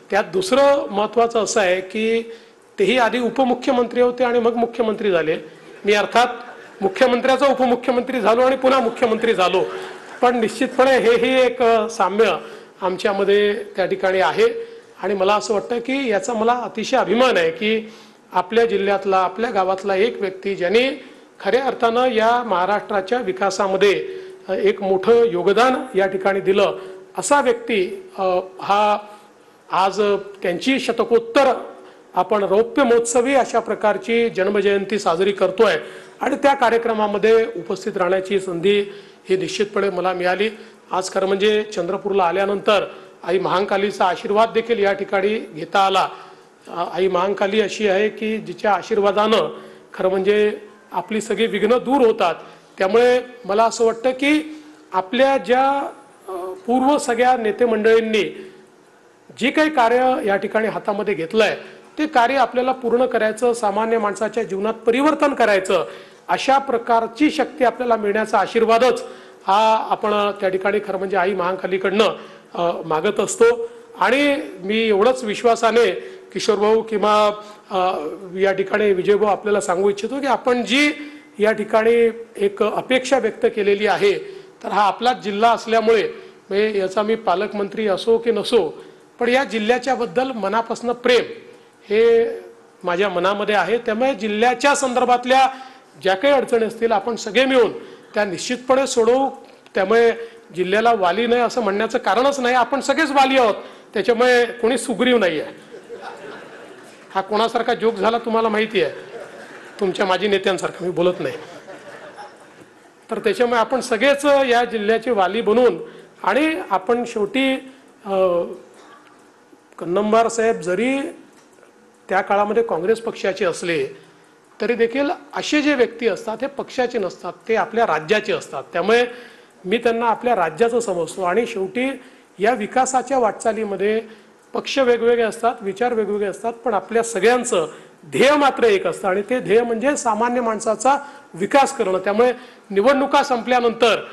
त्यात दुसरं महत्त्वाचं असं आहे की तेही आधी उपमुख्यमंत्री होते आणि मग मुख्यमंत्री झाले। मी अर्थात मुख्यमंत्र्याचा उपमुख्यमंत्री झालो आणि पुन्हा मुख्यमंत्री झालो, पण निश्चितपणे हेही एक साम्य आमच्यामध्ये त्या ठिकाणी आहे। आणि मला असं वाटतं की याचा मला अतिशय अभिमान आहे की आपल्या जिल्ह्यातला, आपल्या गावातला एक व्यक्ती ज्याने खऱ्या अर्थानं या महाराष्ट्राच्या विकासामध्ये एक मोठं योगदान या ठिकाणी दिलं, असा व्यक्ती हा आज त्यांची शतकोत्तर आपण रौप्य महोत्सवी अशा प्रकारची जन्मजयंती साजरी करतोय आणि त्या कार्यक्रमामध्ये उपस्थित राहण्याची संधी ही निश्चितपणे मला मिळाली। आज खरं म्हणजे चंद्रपूरला आल्यानंतर आई महाकालीचा आशीर्वाद देखील या ठिकाणी घेता आला। आई महाकाली अशी आहे की जिच्या आशीर्वादानं खरं म्हणजे आपली सगळी विघ्न दूर होतात। त्यामुळे मला असं वाटतं की आपल्या ज्या पूर्व सगळ्या नेते मंडळींनी जे काही कार्य या ठिकाणी हातामध्ये घेतलंय ते कार्य आपल्याला पूर्ण करायचं, सामान्य माणसाच्या जीवनात परिवर्तन करायचं, अशा प्रकारची शक्ती आपल्याला मिळण्याचा आशीर्वादच हा आपण त्या ठिकाणी खरं म्हणजे आई महाकालीकडनं मागत असतो। आणि मी एवढंच विश्वासाने किशोर भाऊ किंवा या ठिकाणी विजय भाऊ आपल्याला सांगू इच्छितो की आपण जी या ठिकाणी एक अपेक्षा व्यक्त केलेली आहे, तर हा आपलाच जिल्हा असल्यामुळे म्हणजे याचा मी पालकमंत्री असो की नसो, पण या जिल्ह्याच्या बद्दल मनापासून प्रेम हे माझ्या मनामध्ये आहे। त्यामुळे जिल्ह्याच्या संदर्भातल्या ज्या काही अडचणी असतील आपण सगळे मिळून त्या निश्चितपणे सोडवू। त्यामुळे जिल्ह्याला वाली नाही असं म्हणण्याचं कारणच नाही, आपण सगळेच वाली आहोत, त्याच्यामुळे कोणी सुग्रीव नाही आहे। हा कोणासारखा जोक झाला तुम्हाला माहिती आहे, तुमच्या माजी नेत्यांसारखं मी बोलत नाही। तर त्याच्यामुळे आपण सगळेच या जिल्ह्याचे वाली बनून आणि आपण शेवटी कन्नमवार साहेब जरी त्या काळामध्ये काँग्रेस पक्षाचे असले तरी देखील असे जे व्यक्ती असतात हे पक्षाचे नसतात, ते आपल्या राज्याचे असतात। त्यामुळे मी त्यांना आपल्या राज्याचं समजतो आणि शेवटी या विकासाच्या वाटचालीमध्ये पक्ष वेगवेगळे असतात, विचार वेगवेगळे असतात, पण आपल्या सगळ्यांचं ध्येय मात्र एक असतं आणि ते ध्येय म्हणजे सामान्य माणसाचा विकास करणं। त्यामुळे निवडणुका संपल्यानंतर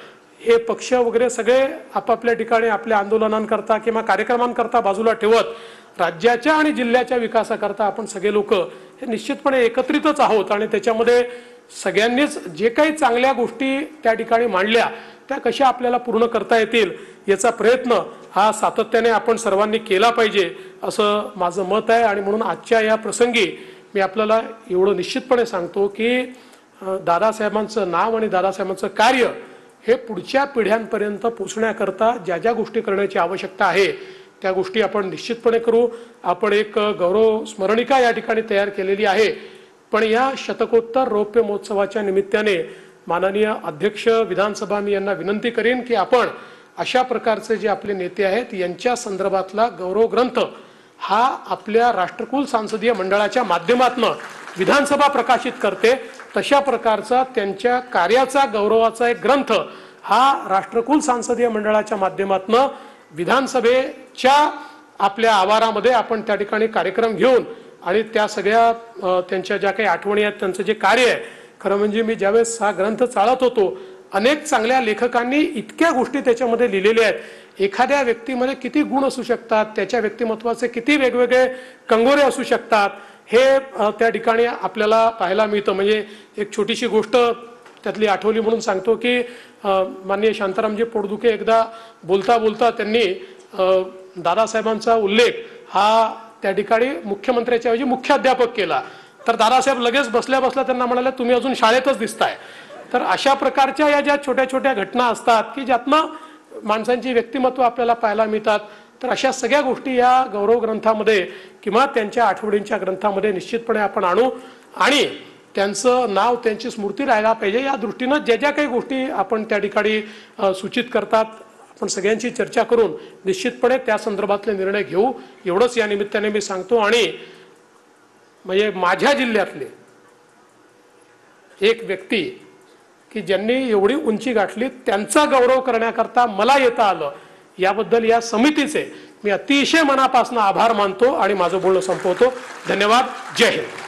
हे पक्ष वगैरे सगळे आपापल्या ठिकाणी आपल्या आंदोलनांकरता किंवा कार्यक्रमांकरता बाजूला ठेवत राज्याच्या आणि जिल्ह्याच्या विकासाकरता आपण सगळे लोक हे निश्चितपणे एकत्रितच आहोत आणि त्याच्यामध्ये सगळ्यांनीच जे काही चांगल्या गोष्टी त्या ठिकाणी मांडल्या त्या कशा आपल्याला पूर्ण करता येतील याचा प्रयत्न हा सातत्याने आपण सर्वांनी केला पाहिजे असं माझं मत आहे। आणि म्हणून आजच्या या प्रसंगी मी आपल्याला एवढं निश्चितपणे सांगतो की दादासाहेबांचं नाव आणि दादासाहेबांचं कार्य हे पुढच्या पिढ्यांपर्यंत पोहोचण्याकरता ज्या ज्या गोष्टी करण्याची आवश्यकता आहे त्या गोष्टी आपण निश्चितपणे करू। आपण एक गौरव स्मरणिका या ठिकाणी तयार केलेली आहे, पण या शतकोत्तर रौप्य महोत्सवाच्या निमित्ताने माननीय अध्यक्ष विधानसभा मी यांना विनंती करेन की आपण अशा प्रकारचे जे आपले नेते आहेत यांच्या संदर्भातला गौरव ग्रंथ हा आपल्या राष्ट्रकुल सांसदीय मंडळाच्या माध्यमातून विधानसभा प्रकाशित करते, तशा प्रकारचा त्यांच्या कार्याचा गौरवाचा एक ग्रंथ हा राष्ट्रकुल सांसदीय मंडळाच्या माध्यमातून विधानसभेच्या आपल्या आवारामध्ये आपण त्या ठिकाणी कार्यक्रम घेऊन आणि त्या सगळ्या त्यांच्या ज्या काही आठवणी आहेत त्यांचं जे कार्य आहे, खरं म्हणजे मी ज्यावेळेस हा ग्रंथ चाळत होतो अनेक चांगल्या लेखकांनी इतक्या गोष्टी त्याच्यामध्ये लिहिलेल्या आहेत। एखाद्या व्यक्तीमध्ये किती गुण असू शकतात, त्याच्या व्यक्तिमत्वाचे किती वेगवेगळे कंगोरे असू शकतात हे त्या ठिकाणी आपल्याला पाहायला मिळतं। म्हणजे एक छोटीशी गोष्ट त्यातली आठवली म्हणून सांगतो की माननीय शांतारामजी पोटदुखे एकदा बोलता बोलता त्यांनी दादासाहेबांचा उल्लेख हा त्या ठिकाणी मुख्यमंत्र्याच्या ऐवजी मुख्याध्यापक केला, तर दादासाहेब लगेच बसल्या बसल्या त्यांना म्हणाले तुम्ही अजून शाळेतच दिसताय। तर अशा प्रकारच्या या ज्या छोट्या छोट्या घटना असतात की ज्यातनं माणसांची व्यक्तिमत्व आपल्याला पाहायला मिळतात, तर अशा सगळ्या गोष्टी या गौरव ग्रंथामध्ये किंवा त्यांच्या आठवणींच्या ग्रंथामध्ये निश्चितपणे आपण आणू आणि त्यांचं नाव, त्यांची स्मृती राहायला पाहिजे या दृष्टीनं ज्या ज्या काही गोष्टी आपण त्या ठिकाणी सूचित करतात आपण सगळ्यांची चर्चा करून निश्चितपणे त्या संदर्भातले निर्णय घेऊ एवढंच या निमित्ताने मी सांगतो। आणि म्हणजे माझ्या जिल्ह्यातले एक व्यक्ती की ज्यांनी एवढी उंची गाठली त्यांचा गौरव करण्याकरता मला येता आलं याबद्दल या समितीचे मी अतिशय मनापासून आभार मानतो आणि माझं बोलणं संपवतो। धन्यवाद। जय हिंद।